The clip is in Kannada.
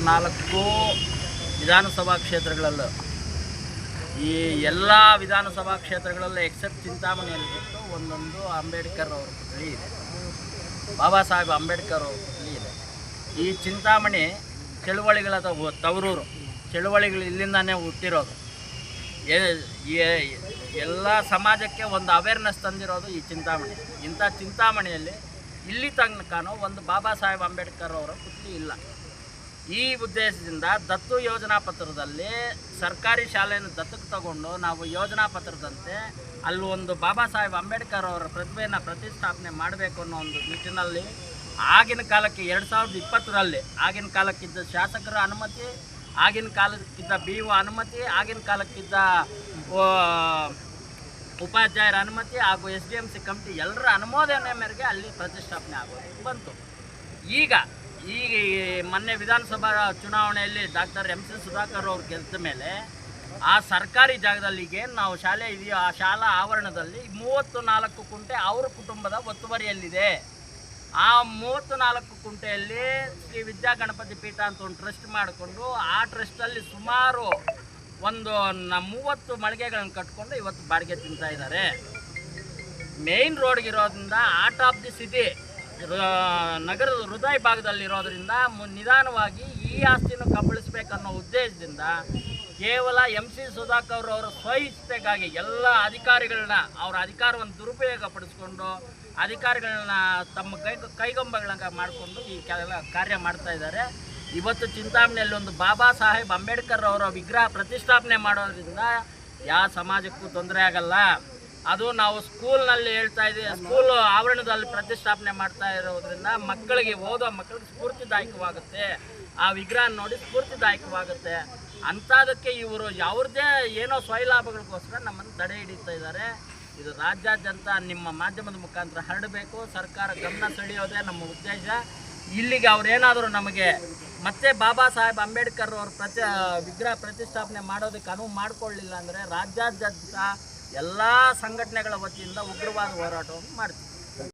34 ವಿಧಾನಸಭಾ ಕ್ಷೇತ್ರಗಳಲ್ಲೂ ಈ ಎಲ್ಲ ವಿಧಾನಸಭಾ ಕ್ಷೇತ್ರಗಳಲ್ಲೂ ಎಕ್ಸೆಪ್ಟ್ ಚಿಂತಾಮಣಿಯಲ್ಲಿ ಬಿಟ್ಟು ಒಂದೊಂದು ಅಂಬೇಡ್ಕರ್ ಅವ್ರ ಪುತ್ಥಳಿ ಇದೆ, ಬಾಬಾ ಸಾಹೇಬ್ ಅಂಬೇಡ್ಕರ್ ಅವ್ರ ಪುತ್ಥಳಿ ಇದೆ. ಈ ಚಿಂತಾಮಣಿ ಚಳುವಳಿಗಳ ತವರೂರು, ಚಳುವಳಿಗಳು ಇಲ್ಲಿಂದಾನೇ ಹುಟ್ಟಿರೋದು. ಎಲ್ಲ ಸಮಾಜಕ್ಕೆ ಒಂದು ಅವೇರ್ನೆಸ್ ತಂದಿರೋದು ಈ ಚಿಂತಾಮಣಿ. ಇಂಥ ಚಿಂತಾಮಣಿಯಲ್ಲಿ ಇಲ್ಲಿ ತನಕನೂ ಒಂದು ಬಾಬಾ ಸಾಹೇಬ್ ಅಂಬೇಡ್ಕರ್ ಅವರ ಪುತ್ಥಳಿ ಇಲ್ಲ. ಈ ಉದ್ದೇಶದಿಂದ ದತ್ತು ಯೋಜನಾ ಪತ್ರದಲ್ಲಿ ಸರ್ಕಾರಿ ಶಾಲೆಯನ್ನು ದತ್ತಕ್ಕೆ ತಗೊಂಡು ನಾವು ಯೋಜನಾ ಪತ್ರದಂತೆ ಅಲ್ಲಿ ಒಂದು ಬಾಬಾ ಸಾಹೇಬ್ ಅಂಬೇಡ್ಕರ್ ಅವರ ಪ್ರತಿಭೆಯನ್ನು ಪ್ರತಿಷ್ಠಾಪನೆ ಮಾಡಬೇಕು ಅನ್ನೋ ಒಂದು ನಿಟ್ಟಿನಲ್ಲಿ ಆಗಿನ ಕಾಲಕ್ಕೆ 2020ರಲ್ಲಿ ಆಗಿನ ಕಾಲಕ್ಕಿದ್ದ ಶಾಸಕರ ಅನುಮತಿ, ಆಗಿನ ಕಾಲಕ್ಕಿದ್ದ BO ಅನುಮತಿ, ಆಗಿನ ಕಾಲಕ್ಕಿದ್ದ ಉಪಾಧ್ಯಾಯರ ಅನುಮತಿ ಹಾಗೂ SDMC ಕಮಿಟಿ ಎಲ್ಲರ ಅನುಮೋದನೆ ಮೇರೆಗೆ ಅಲ್ಲಿ ಪ್ರತಿಷ್ಠಾಪನೆ ಆಗೋದು ಬಂತು. ಈಗ ಮೊನ್ನೆ ವಿಧಾನಸಭಾ ಚುನಾವಣೆಯಲ್ಲಿ ಡಾಕ್ಟರ್ MC ಸುಧಾಕರ್ ಅವರು ಗೆದ್ದ ಮೇಲೆ ಆ ಸರ್ಕಾರಿ ಜಾಗದಲ್ಲಿಗೆ ನಾವು ಶಾಲೆ ಇದೆಯೋ ಆ ಶಾಲಾ ಆವರಣದಲ್ಲಿ 34 ಕುಂಟೆ ಅವ್ರ ಕುಟುಂಬದ ಒತ್ತುವರಿಯಲ್ಲಿದೆ. ಆ 34 ಕುಂಟೆಯಲ್ಲಿ ಶ್ರೀ ವಿದ್ಯಾ ಗಣಪತಿ ಪೀಠ ಅಂತ ಒಂದು ಟ್ರಸ್ಟ್ ಮಾಡಿಕೊಂಡು ಆ ಟ್ರಸ್ಟಲ್ಲಿ ಸುಮಾರು ಒಂದು 30 ಮಳಿಗೆಗಳನ್ನು ಕಟ್ಕೊಂಡು ಇವತ್ತು ಬಾಡಿಗೆ ತಿಂತಾ ಇದ್ದಾರೆ. ಮೇಯ್ನ್ ರೋಡ್ಗಿರೋದ್ರಿಂದ ಆರ್ಟ್ ಆಫ್ ದಿ ಸಿಟಿ ನಗರದ ಹೃದಯ ಭಾಗದಲ್ಲಿರೋದ್ರಿಂದ ನಿಧಾನವಾಗಿ ಈ ಆಸ್ತಿಯನ್ನು ಕಬಳಿಸ್ಬೇಕನ್ನೋ ಉದ್ದೇಶದಿಂದ ಕೇವಲ MC ಸುಧಾಕರ್ ಅವರ ಸ್ವಇಚ್ಛೆಗಾಗಿ ಎಲ್ಲ ಅಧಿಕಾರಿಗಳನ್ನ ಅವರ ಅಧಿಕಾರವನ್ನು ದುರುಪಯೋಗಪಡಿಸ್ಕೊಂಡು ಅಧಿಕಾರಿಗಳನ್ನ ತಮ್ಮ ಕೈಗೊಂಬೆಗಳನ್ನ ಮಾಡಿಕೊಂಡು ಈ ಕಾರ್ಯ ಮಾಡ್ತಾ ಇದ್ದಾರೆ. ಇವತ್ತು ಚಿಂತಾಮಣಿಯಲ್ಲಿ ಒಂದು ಬಾಬಾ ಸಾಹೇಬ್ ಅಂಬೇಡ್ಕರ್ ಅವರ ವಿಗ್ರಹ ಪ್ರತಿಷ್ಠಾಪನೆ ಮಾಡೋದ್ರಿಂದ ಯಾವ ಸಮಾಜಕ್ಕೂ ತೊಂದರೆ ಆಗಲ್ಲ. ಅದು ನಾವು ಸ್ಕೂಲ್ನಲ್ಲಿ ಹೇಳ್ತಾ ಇದ್ದೀವಿ, ಸ್ಕೂಲ್ ಆವರಣದಲ್ಲಿ ಪ್ರತಿಷ್ಠಾಪನೆ ಮಾಡ್ತಾ ಇರೋದ್ರಿಂದ ಮಕ್ಕಳಿಗೆ ಓದೋ ಮಕ್ಕಳಿಗೆ ಸ್ಫೂರ್ತಿದಾಯಕವಾಗುತ್ತೆ. ಆ ವಿಗ್ರಹ ನೋಡಿ ಸ್ಫೂರ್ತಿದಾಯಕವಾಗುತ್ತೆ. ಅಂಥದಕ್ಕೆ ಇವರು ಅವ್ರದ್ದೇ ಏನೋ ಸ್ವಯಲಾಭಗಳಿಗೋಸ್ಕರ ನಮ್ಮನ್ನು ತಡೆ ಹಿಡಿತಾ ಇದ್ದಾರೆ. ಇದು ರಾಜ್ಯಾದ್ಯಂತ ನಿಮ್ಮ ಮಾಧ್ಯಮದ ಮುಖಾಂತರ ಹರಡಬೇಕು, ಸರ್ಕಾರ ಗಮನ ಸೆಳೆಯೋದೇ ನಮ್ಮ ಉದ್ದೇಶ. ಇಲ್ಲಿಗೆ ಅವರೇನಾದರೂ ನಮಗೆ ಮತ್ತೆ ಬಾಬಾ ಸಾಹೇಬ್ ಅಂಬೇಡ್ಕರ್ ಅವ್ರ ವಿಗ್ರಹ ಪ್ರತಿಷ್ಠಾಪನೆ ಮಾಡೋದಕ್ಕೆ ಅನುವು ಮಾಡಿಕೊಳ್ಳಿಲ್ಲ ಅಂದರೆ ರಾಜ್ಯಾದ್ಯಂತ ಎಲ್ಲ ಸಂಘಟನೆಗಳ ವತಿಯಿಂದ ಉಗ್ರವಾದ ಹೋರಾಟವನ್ನು ಮಾಡ್ತೀವಿ.